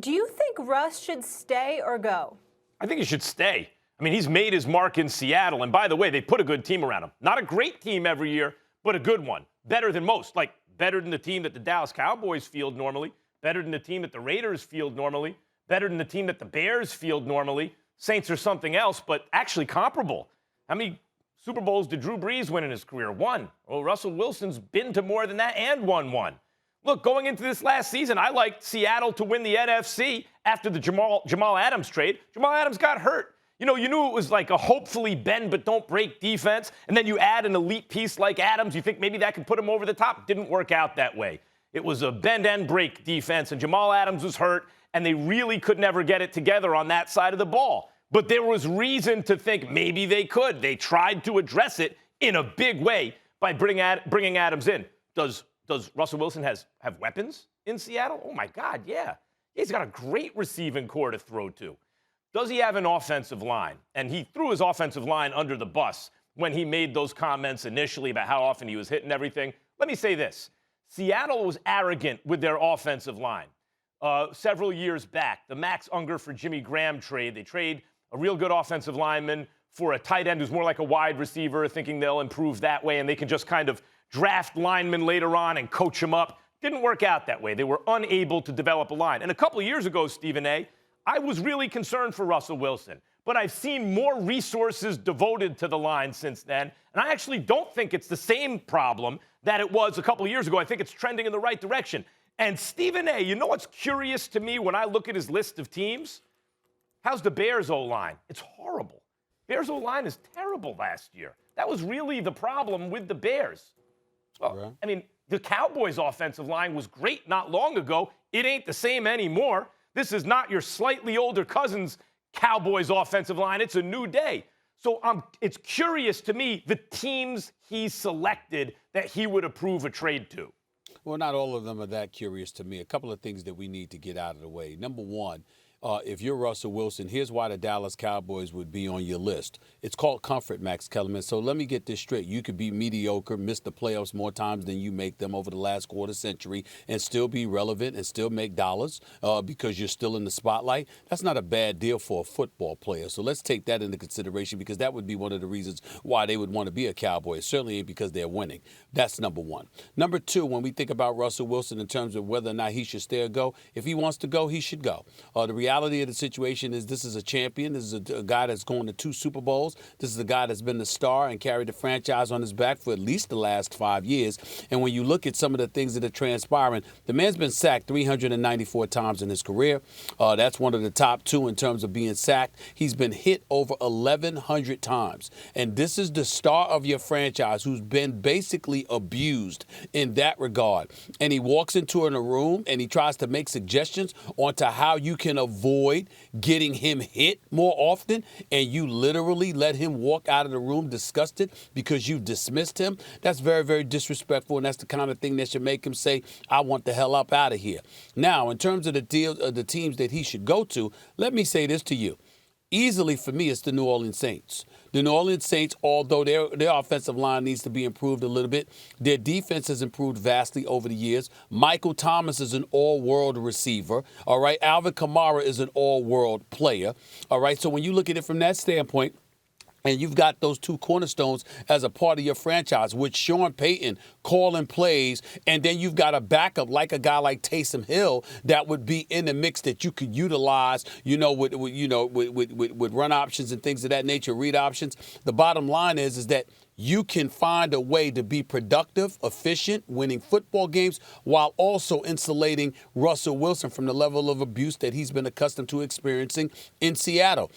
Do you think Russ should stay or go? I think he should stay. I mean, he's made his mark in Seattle. And by the way, they put a good team around him. Not a great team every year, but a good one. Better than most. Like, better than the team that the Dallas Cowboys field normally. Better than the team that the Raiders field normally. Better than the team that the Bears field normally. Saints are something else, but actually comparable. How many Super Bowls did Drew Brees win in his career? One. Well, Russell Wilson's been to more than that and won one. Look, going into this last season, I liked Seattle to win the NFC after the Jamal Adams trade. Jamal Adams got hurt. You knew it was like a hopefully bend but don't break defense, and then you add an elite piece like Adams. You think maybe that could put him over the top. Didn't work out that way. It was a bend and break defense, and Jamal Adams was hurt, and they really could never get it together on that side of the ball. But there was reason to think maybe they could. They tried to address it in a big way by bringing Adams in. Does Russell Wilson have weapons in Seattle? Oh, my God, yeah. He's got a great receiving core to throw to. Does he have an offensive line? And he threw his offensive line under the bus when he made those comments initially about how often he was hitting everything. Let me say this. Seattle was arrogant with their offensive line. Several years back, the Max Unger for Jimmy Graham trade, they trade a real good offensive lineman for a tight end who's more like a wide receiver, thinking they'll improve that way and they can just kind of draft linemen later on and coach them up. Didn't work out that way. They were unable to develop a line. And a couple of years ago, Stephen A., I was really concerned for Russell Wilson. But I've seen more resources devoted to the line since then. And I actually don't think it's the same problem that it was a couple of years ago. I think it's trending in the right direction. And Stephen A., you know what's curious to me when I look at his list of teams? How's the Bears O-line? It's horrible. Bears O-line is terrible last year. That was really the problem with the Bears. Well, right. I mean, the Cowboys' offensive line was great not long ago. It ain't the same anymore. This is not your slightly older cousin's Cowboys' offensive line. It's a new day. So it's curious to me the teams he selected that he would approve a trade to. Well, not all of them are that curious to me. A couple of things that we need to get out of the way. Number one, if you're Russell Wilson, here's why the Dallas Cowboys would be on your list. It's called comfort, Max Kellerman. So let me get this straight. You could be mediocre, miss the playoffs more times than you make them over the last quarter century, and still be relevant and still make dollars because you're still in the spotlight. That's not a bad deal for a football player. So let's take that into consideration because that would be one of the reasons why they would want to be a Cowboy. It certainly ain't because they're winning. That's number one. Number two, when we think about Russell Wilson in terms of whether or not he should stay or go, if he wants to go, he should go. The reality of the situation is this is a champion. This is a guy that's going to 2 Super Bowls. This is a guy that's been the star and carried the franchise on his back for at least the last 5 years. And when you look at some of the things that are transpiring, the man's been sacked 394 times in his career. That's one of the top 2 in terms of being sacked. He's been hit over 1,100 times. And this is the star of your franchise who's been basically abused in that regard. And he walks into a room and he tries to make suggestions onto how you can avoid getting him hit more often, and you literally let him walk out of the room disgusted because you dismissed him. That's very, very disrespectful, and that's the kind of thing that should make him say, I want the hell up out of here. Now, in terms of the teams that he should go to, let me say this to you. Easily for me, it's the New Orleans Saints. The New Orleans Saints, although their offensive line needs to be improved a little bit, their defense has improved vastly over the years. Michael Thomas is an all-world receiver. All right, Alvin Kamara is an all-world player. All right, so when you look at it from that standpoint, and you've got those 2 cornerstones as a part of your franchise with Sean Payton calling plays, and then you've got a backup like a guy like Taysom Hill that would be in the mix that you could utilize, with run options and things of that nature, read options. The bottom line is that you can find a way to be productive, efficient, winning football games while also insulating Russell Wilson from the level of abuse that he's been accustomed to experiencing in Seattle.